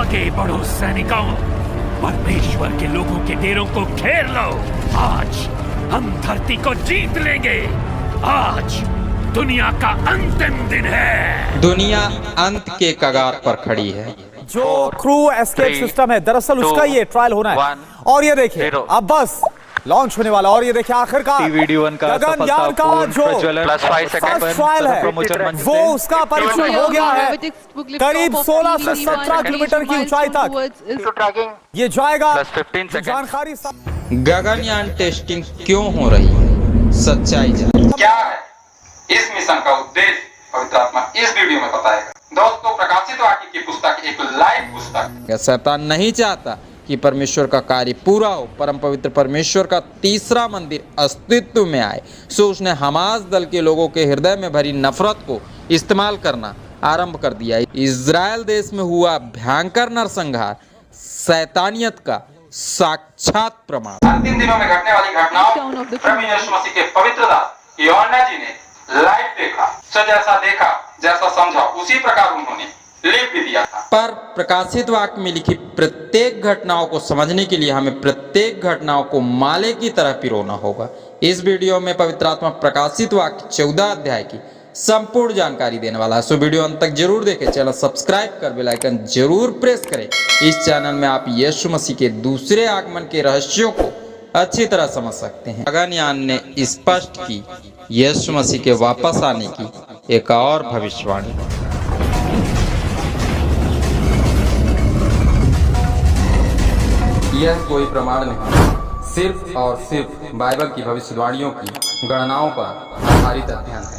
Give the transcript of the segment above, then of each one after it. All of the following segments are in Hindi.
आगे बढ़ो सैनिकों, परमेश्वर के लोगों के डेरों को घेर लो। आज हम धरती को जीत लेंगे। आज दुनिया का अंतिम दिन है। दुनिया अंत के कगार पर खड़ी है। जो क्रू एस्केप सिस्टम है दरअसल उसका ये ट्रायल होना है। और ये देखिए अब बस लॉन्च होने वाला। और ये देखिए आखिरकार गगनयान का जो ट्रायल है वो उसका परीक्षण हो गया है। करीब 16 से 17 किलोमीटर की ऊंचाई तक ये जाएगा। जानकारी गगनयान टेस्टिंग क्यों हो रही है, सच्चाई जान क्या है इस मिशन का उद्देश्य, पवित्र आत्मा इस वीडियो में बताएगा। दोस्तों, प्रकाशित वाक्य की पुस्तक एक लाइव पुस्तक। शैतान नहीं चाहता कि परमेश्वर का कार्य पूरा हो। परम पवित्र परमेश्वर का तीसरा मंदिर अस्तित्व में आए, सो उसने हमास दल के लोगों के हृदय में भरी नफरत को इस्तेमाल करना आरंभ कर दिया। इज़राइल देश में हुआ भयंकर नरसंहार शैतानियत का साक्षात प्रमाण। अंतिम दिनों में घटने वाली घटनाओं प्रभु यीशु मसीह के पवित्र दास यूहन्ना जी ने लाइव देखा। जैसा देखा, जैसा समझा, उसी प्रकार उन्होंने लिख भी दिया था। पर प्रकाशित वाक्य में लिखी प्रत्येक घटनाओं को समझने के लिए हमें प्रत्येक घटनाओं को माले की तरह पिरोना होगा। इस वीडियो में पवित्र आत्मा प्रकाशित वाक्य 14 अध्याय की संपूर्ण जानकारी देने वाला है। सो वीडियो अंत तक जरूर देखें। चैनल सब्सक्राइब कर बेल आइकन जरूर प्रेस करें। इस चैनल में आप यीशु मसीह के दूसरे आगमन के रहस्यों को अच्छी तरह समझ सकते हैं। गगनयान ने स्पष्ट की यीशु मसीह के वापस आने की एक और भविष्यवाणी। यह कोई प्रमाण नहीं, सिर्फ और सिर्फ बाइबल की भविष्यवाणियों की गणनाओं पर आधारित अध्ययन है।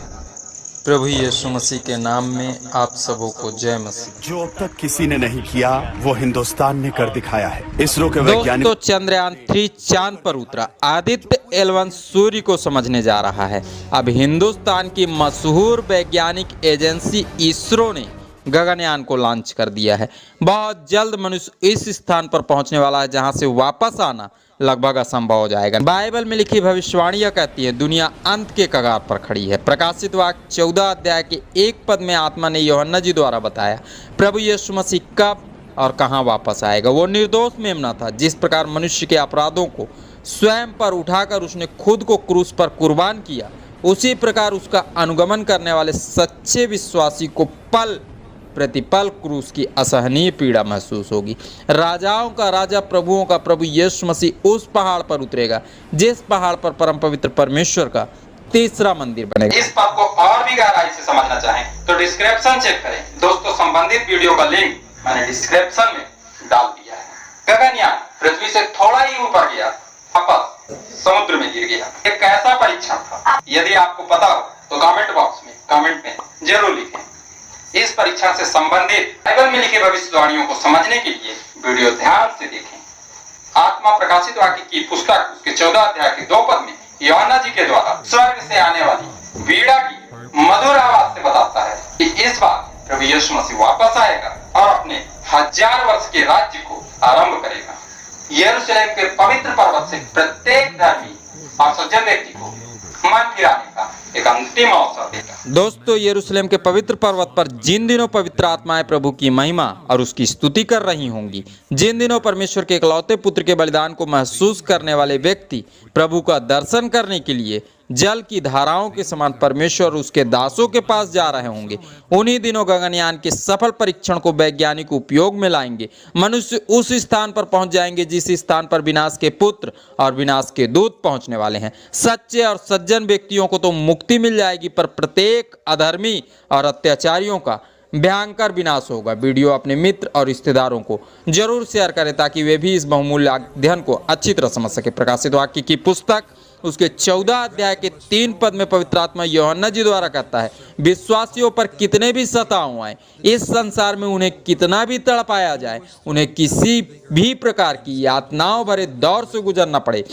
प्रभु यीशु मसीह के नाम में आप सबों को जय मसीह। जो अब तक किसी ने नहीं किया वो हिंदुस्तान ने कर दिखाया है। इसरो के वैज्ञानिक दोस्तों, चंद्रयान 3 चांद पर उतरा। आदित्य L1 सूर्य को समझने जा रहा है। अब हिंदुस्तान की मशहूर वैज्ञानिक एजेंसी इसरो ने गगनयान को लॉन्च कर दिया है। बहुत जल्द मनुष्य इस स्थान पर पहुंचने वाला है जहां से वापस आना लगभग असंभव हो जाएगा। बाइबल में लिखी भविष्यवाणियां कहती है दुनिया अंत के कगार पर खड़ी है। प्रकाशित वाक्य 14 अध्याय के 1 पद में आत्मा ने यूहन्ना जी द्वारा बताया प्रभु यीशु मसीह कब और कहां वापस आएगा। वो निर्दोष मेमना था। जिस प्रकार मनुष्य के अपराधों को स्वयं पर उठाकर उसने खुद को क्रूस पर कुर्बान किया, उसी प्रकार उसका अनुगमन करने वाले सच्चे विश्वासी को पल प्रतिपल क्रूस की असहनीय पीड़ा महसूस होगी। राजाओं का राजा, प्रभुओं का प्रभु यीशु मसीह उस पहाड़ पर उतरेगा जिस पहाड़ पर परम पवित्र परमेश्वर का तीसरा मंदिर बनेगा। इस पद को और भी गहराई से समझना चाहें तो डिस्क्रिप्शन चेक करें। दोस्तों, संबंधित वीडियो का लिंक मैंने डिस्क्रिप्शन में डाल दिया है। गगनयान पृथ्वी से थोड़ा ही ऊपर गया, वापस समुद्र में गिर गया। एक ऐसा परीक्षण था। यदि आपको पता हो तो कमेंट बॉक्स में कमेंट में जरूर लिखें। इस परीक्षण से संबंधित बाइबल में लिखी भविष्यवाणियों को समझने के लिए वीडियो ध्यान से देखें। आत्मा प्रकाशित वाक्य की पुस्तक उसके 14 अध्याय के 2 पद में यूहन्ना जी के द्वारा स्वर्ग से आने वाली वीणा की मधुर आवाज से बताता है कि इस बार प्रभु यीशु मसीह वापस आएगा और अपने 1000 वर्ष के राज्य को आरंभ करेगा। यरूशलेम के पवित्र पर्वत से प्रत्येक धर्मी और सज्जन व्यक्ति को मन फिराने का एक अंतिम अवसर देगा। दोस्तों, यरूशलेम के पवित्र पर्वत पर जिन दिनों पवित्र आत्माएं प्रभु की महिमा और उसकी स्तुति कर रही होंगी, जिन दिनों परमेश्वर के इकलौते पुत्र के बलिदान को महसूस करने वाले व्यक्ति प्रभु का दर्शन करने के लिए जल की धाराओं के समान परमेश्वर और उसके दासों के पास जा रहे होंगे, उन्हीं दिनों गगनयान के सफल परीक्षण को वैज्ञानिक उपयोग में लाएंगे। मनुष्य उस स्थान पर पहुंच जाएंगे जिस स्थान पर विनाश के पुत्र और विनाश के दूत पहुंचने वाले हैं। सच्चे और सज्जन व्यक्तियों को तो मुक्ति मिल जाएगी, पर प्रत्येक अधर्मी और अत्याचारियों का भयंकर विनाश होगा। वीडियो अपने मित्र और रिश्तेदारों को जरूर शेयर करें ताकि वे भी इस बहुमूल्य अध्ययन को अच्छी तरह समझ सके। प्रकाशित वाक्य की पुस्तक उसके 14 अध्याय के 3 पद में पवित्र आत्मा यूहन्ना जी द्वारा कहता है विश्वासियों पर कितने भी सताव आए, इस संसार में उन्हें कितना भी तड़पाया जाए, उन्हें किसी भी प्रकार की यातनाओं भरे दौर से गुजरना पड़े,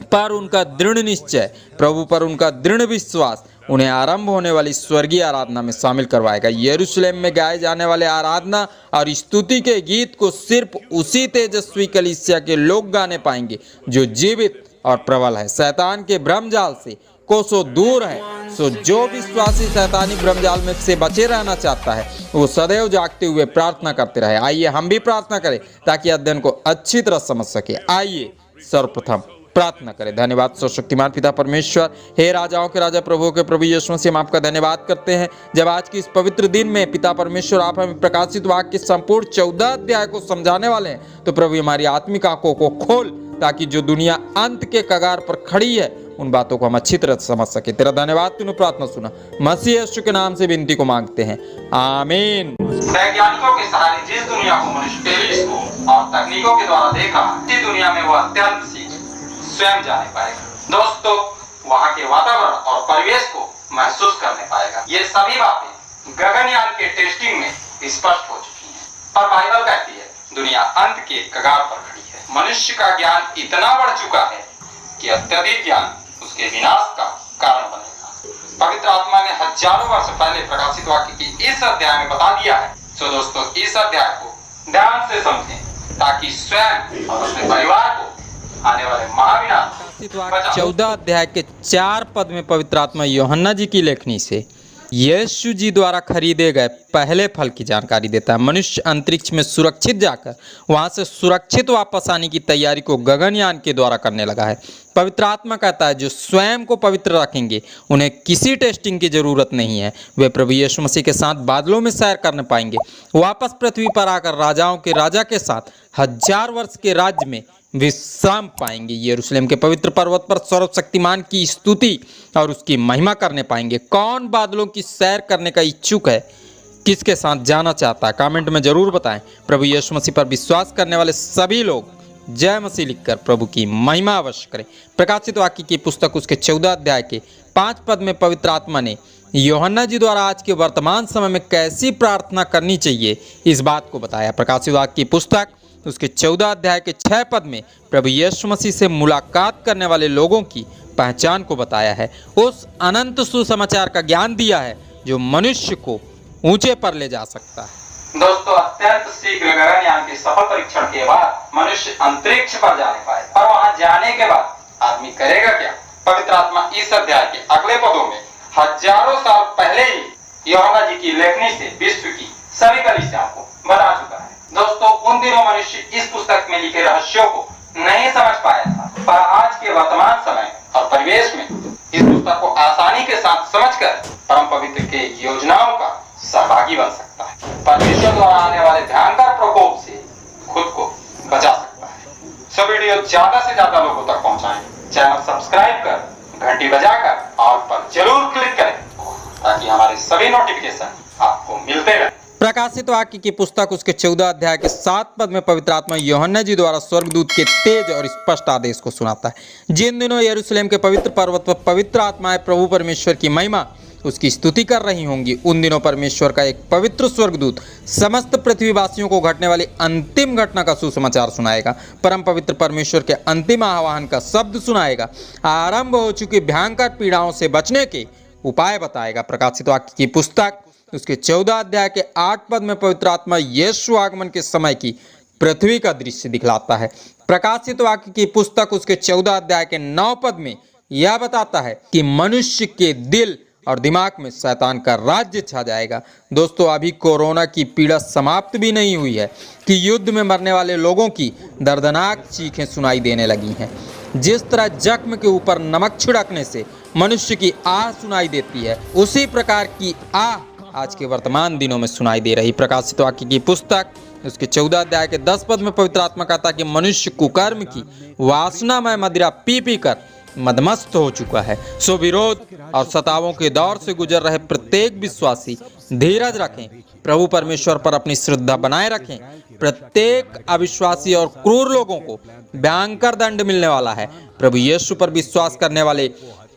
पर उनका दृढ़ निश्चय, प्रभु पर उनका दृढ़ विश्वास उन्हें आरंभ होने वाली स्वर्गीय आराधना में शामिल करवाएगा। यरूशलेम में गाए जाने वाले आराधना और स्तुति के गीत को सिर्फ उसी तेजस्वी कलीसिया के लोग गाने पाएंगे जो जीवित और प्रबल है। शैतान के भ्रमजाल से कोसों दूर है। सो जो विश्वासी शैतानी ब्रह्मजाल में से बचे रहना चाहता है वो सदैव जागते हुए प्रार्थना करते रहे। आइए हम भी प्रार्थना करें ताकि अध्ययन को अच्छी तरह समझ सके। आइए सर्वप्रथम प्रार्थना करें। धन्यवाद सर्वशक्तिमान पिता परमेश्वर, हे राजाओं के राजा प्रभुओं के प्रभु यीशु मसीह, हम आपका धन्यवाद करते हैं जब आज की इस पवित्र दिन में पिता परमेश्वर आप हमें प्रकाशित वाक्य के संपूर्ण 14 अध्याय को समझाने वाले हैं। तो प्रभु हमारी आत्मिक आंखों को खोल ताकि जो दुनिया अंत के कगार पर खड़ी है उन बातों को हम अच्छी तरह समझ सके। तेरा धन्यवाद, तूने प्रार्थना सुना, मसीह यीशु के नाम से विनती को मांगते हैं, आमीन। वैज्ञानिकों के सहारे जिस दुनिया को मनुष्य टेलीस्कोप और तकनीकों के द्वारा देख रहा है, इसी दुनिया में वह अत्यंत सी स्वयं जाने पाएगा। दोस्तों, वहाँ के वातावरण और परिवेश को महसूस करने पाएगा। ये सभी बातें गगनयान के टेस्टिंग में स्पष्ट हो चुकी हैं। और बाइबल कहती है दुनिया अंत के कगार पर खड़ी है। मनुष्य का ज्ञान इतना बढ़ चुका है कि अत्यधिक ज्ञान उसके विनाश का कारण बनेगा। पवित्र आत्मा ने हजारों वर्ष पहले प्रकाशित वाक्य की इस अध्याय में बता दिया है। सो दोस्तों, इस अध्याय को ध्यान से समझें ताकि स्वयं और अपने परिवार को आने वाले महाविनाश 14 अध्याय के 4 पद में पवित्र आत्मा यूहन्ना जी की लेखनी से यीशु जी द्वारा खरीदे गए पहले फल की जानकारी देता है। मनुष्य अंतरिक्ष में सुरक्षित जाकर वहां से सुरक्षित वापस आने की तैयारी को गगनयान के द्वारा करने लगा है। पवित्र आत्मा कहता है जो स्वयं को पवित्र रखेंगे उन्हें किसी टेस्टिंग की जरूरत नहीं है। वे प्रभु यीशु मसीह के साथ बादलों में सैर करने पाएंगे, वापस पृथ्वी पर आकर राजाओं के राजा के साथ 1000 वर्ष के राज्य में विश्राम पाएंगे। यरूशलेम के पवित्र पर्वत पर सर्वशक्तिमान की स्तुति और उसकी महिमा करने पाएंगे। कौन बादलों की सैर करने का इच्छुक है, किसके साथ जाना चाहता है, कमेंट में जरूर बताएं। प्रभु यीशु मसीह पर विश्वास करने वाले सभी लोग जय मसीह लिखकर प्रभु की महिमा अवश्य करें। प्रकाशित वाक्य की पुस्तक उसके 14 अध्याय के 5 पद में पवित्र आत्मा ने यूहन्ना जी द्वारा आज के वर्तमान समय में कैसी प्रार्थना करनी चाहिए इस बात को बताया। प्रकाशित वाक्य की पुस्तक उसके 14 अध्याय के 6 पद में प्रभु यीशु मसीह से मुलाकात करने वाले लोगों की पहचान को बताया है। उस अनंत सुसमाचार का ज्ञान दिया है जो मनुष्य को ऊंचे पर ले जा सकता है। दोस्तों, अत्यंत शीघ्र गगनयान के सफल परीक्षण के बाद मनुष्य अंतरिक्ष पर जाने पाए और वहां जाने के बाद आदमी करेगा क्या? पवित्र आत्मा इस अध्याय के अगले पदों में हजारों साल पहले ही यूहन्ना जी की लेखनी से विश्व की सभी कलीसियाओं को बता चुका है। दोस्तों, उन दिनों मनुष्य इस पुस्तक में लिखे रहस्यों को नहीं समझ पाया था, पर आज के वर्तमान समय और परिवेश में इस पुस्तक को आसानी के साथ समझकर परम पवित्र के योजनाओं का सहभागी बन सकता है। परमेश्वर द्वारा आने वाले भयंकर प्रकोप से खुद को बचा सकता है। सो वीडियो ज्यादा से ज्यादा लोगों तक पहुंचाएं। चैनल सब्सक्राइब कर घंटी बजाकर ऑल पर जरूर क्लिक करें ताकि हमारे सभी नोटिफिकेशन आपको मिलते रहे। प्रकाशित वाक्य की पुस्तक उसके 14 अध्याय के 7 पद में पवित्र आत्मा यूहन्ना जी द्वारा स्वर्गदूत के तेज और स्पष्ट आदेश को सुनाता है। जिन दिनों यरूशलेम के पवित्र पर्वत पर पवित्र आत्माएं प्रभु परमेश्वर की महिमा उसकी स्तुति कर रही होंगी, उन दिनों परमेश्वर का एक पवित्र स्वर्गदूत समस्त पृथ्वीवासियों को घटने वाली अंतिम घटना का सुसमाचार सुनाएगा। परम पवित्र परमेश्वर के अंतिम आह्वान का शब्द सुनाएगा, आरंभ हो चुकी भयंकर पीड़ाओं से बचने के उपाय बताएगा। प्रकाशित वाक्य की पुस्तक उसके 14 अध्याय के 8 पद में पवित्र आत्मा यीशु आगमन के समय की पृथ्वी का दृश्य दिखलाता है। प्रकाशित वाक्य की पुस्तक उसके 14 अध्याय के 9 पद में यह बताता है कि मनुष्य के दिल और दिमाग में शैतान का राज्य छा जाएगा। दोस्तों, अभी कोरोना की पीड़ा समाप्त भी नहीं हुई है कि युद्ध में मरने वाले लोगों की दर्दनाक चीखें सुनाई देने लगी हैं। जिस तरह जख्म के ऊपर नमक छिड़कने से मनुष्य की आह सुनाई देती है, उसी प्रकार की आह आज के वर्तमान दिनों में सुनाई दे रही। प्रकाशित वाक्य की पुस्तक उसके 14 अध्याय के 10 पद में पवित्र आत्मा कहता है कि मनुष्य कुकर्म की वासनामय मदिरा पी पी कर मदमस्त हो चुका है। सो विरोध और सतावों के दौर से गुजर रहे प्रत्येक विश्वासी धीरज रखें, प्रभु परमेश्वर पर अपनी श्रद्धा बनाए रखें। प्रत्येक अविश्वासी और क्रूर लोगों को भयंकर दंड मिलने वाला है। प्रभु यीशु पर विश्वास करने वाले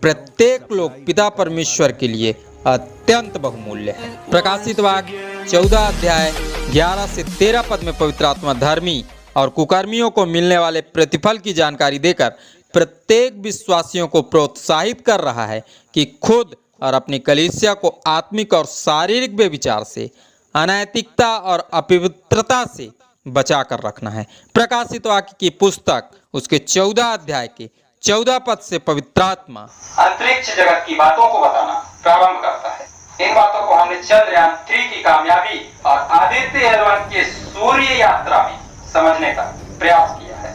प्रत्येक लोग पिता परमेश्वर के लिए अत्यंत बहुमूल्य है। प्रकाशित वाक्य 14 अध्याय 11 से 13 पद में पवित्र आत्मा धर्मी और कुकर्मियों को मिलने वाले प्रतिफल की जानकारी देकर प्रत्येक विश्वासियों को प्रोत्साहित कर रहा है कि खुद और अपनी कलीसिया को आत्मिक और शारीरिक व्यभिचार से, अनैतिकता और अपवित्रता से बचा कर रखना है। प्रकाशित वाक्य की पुस्तक उसके 14 अध्याय के 14 पद से पवित्र आत्मा अंतरिक्ष जगत की बातों को बताना प्रारंभ करता है। इन बातों को हमने चंद्रयान 3 की कामयाबी और आदित्य L1 के सूर्य यात्रा में समझने का प्रयास किया है।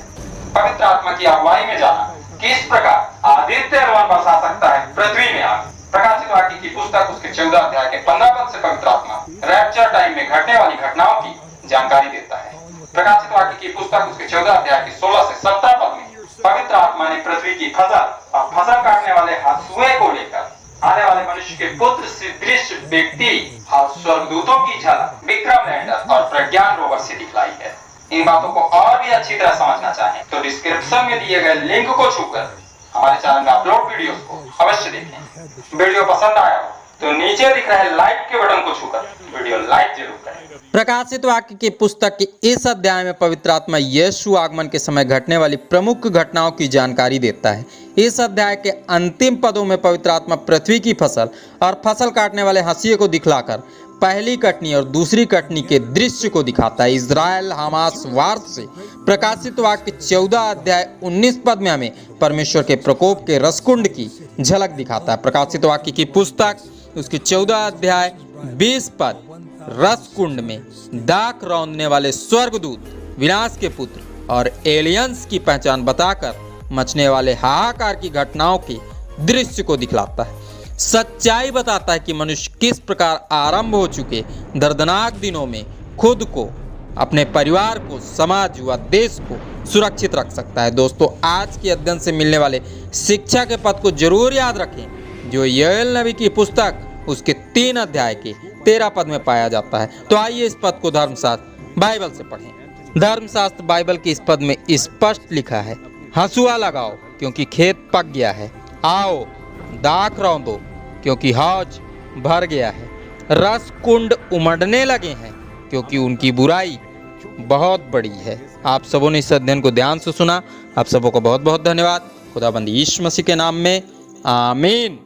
पवित्र आत्मा की अगुवाई में जाना किस प्रकार आदित्य L1 बरसा सकता है पृथ्वी में आग। प्रकाशित वाक्य की पुस्तक उसके 14 अध्याय के 15 पद से पवित्र आत्मा रैप्चर टाइम में घटने वाली घटनाओं की जानकारी देता है। प्रकाशित वाक्य की पुस्तक उसके 14 अध्याय के 16 से 17 पद में पवित्र आत्मा ने पृथ्वी की फसल और फसल काटने वाले हंसुए को लेकर आने वाले मनुष्य के पुत्र सदृश व्यक्ति और स्वर्गदूतों की झलक विक्रम लैंडर और प्रज्ञान रोवर से दिखलाई है। इन बातों को और भी अच्छी तरह समझना चाहें तो डिस्क्रिप्शन में दिए गए लिंक को छूकर हमारे चैनल में अपलोड वीडियोस को अवश्य देखें। वीडियो पसंद आया हो तो नीचे दिख रहे लाइक के बटन को छूकर वीडियो लाइक जरूर करें। प्रकाशित वाक्य की पुस्तक के इस अध्याय में पवित्र आत्मा यीशु आगमन के समय घटने वाली प्रमुख घटनाओं की जानकारी देता है। इस अध्याय के अंतिम पदों में पवित्र आत्मा पृथ्वी की फसल और फसल काटने वाले हंसिए को दिखलाकर पहली कटनी और दूसरी कटनी के दृश्य को दिखाता है। इजराइल हमास वार से प्रकाशित वाक्य 14 अध्याय 19 पद में हमें परमेश्वर के प्रकोप के रसकुंड की झलक दिखाता है। प्रकाशित वाक्य की पुस्तक उसके 14 अध्याय 20 पद रसकुंड में दाख रौंदने वाले स्वर्गदूत विनाश के पुत्र और एलियंस की पहचान बताकर मचने वाले हाहाकार की घटनाओं के दृश्य को दिखलाता है। सच्चाई बताता है कि मनुष्य किस प्रकार आरंभ हो चुके दर्दनाक दिनों में खुद को, अपने परिवार को, समाज व देश को सुरक्षित रख सकता है। दोस्तों, आज के अध्ययन से मिलने वाले शिक्षा के पद को जरूर याद रखें जो योएल नबी की पुस्तक उसके 3 अध्याय के 13 पद में पाया जाता है। तो आइए इस पद को धर्मशास्त्र बाइबल से पढ़ें। धर्मशास्त्र बाइबल के इस पद में स्पष्ट लिखा है, हंसुआ लगाओ क्योंकि खेत पक गया है, आओ दाख रौंदो क्योंकि हौज भर गया है, रस कुंड उमड़ने लगे हैं क्योंकि उनकी बुराई बहुत बड़ी है। आप सबों ने इस अध्ययन को ध्यान से सुना। आप सबों को बहुत बहुत धन्यवाद। खुदाबंद यीशु मसीह के नाम में आमीन।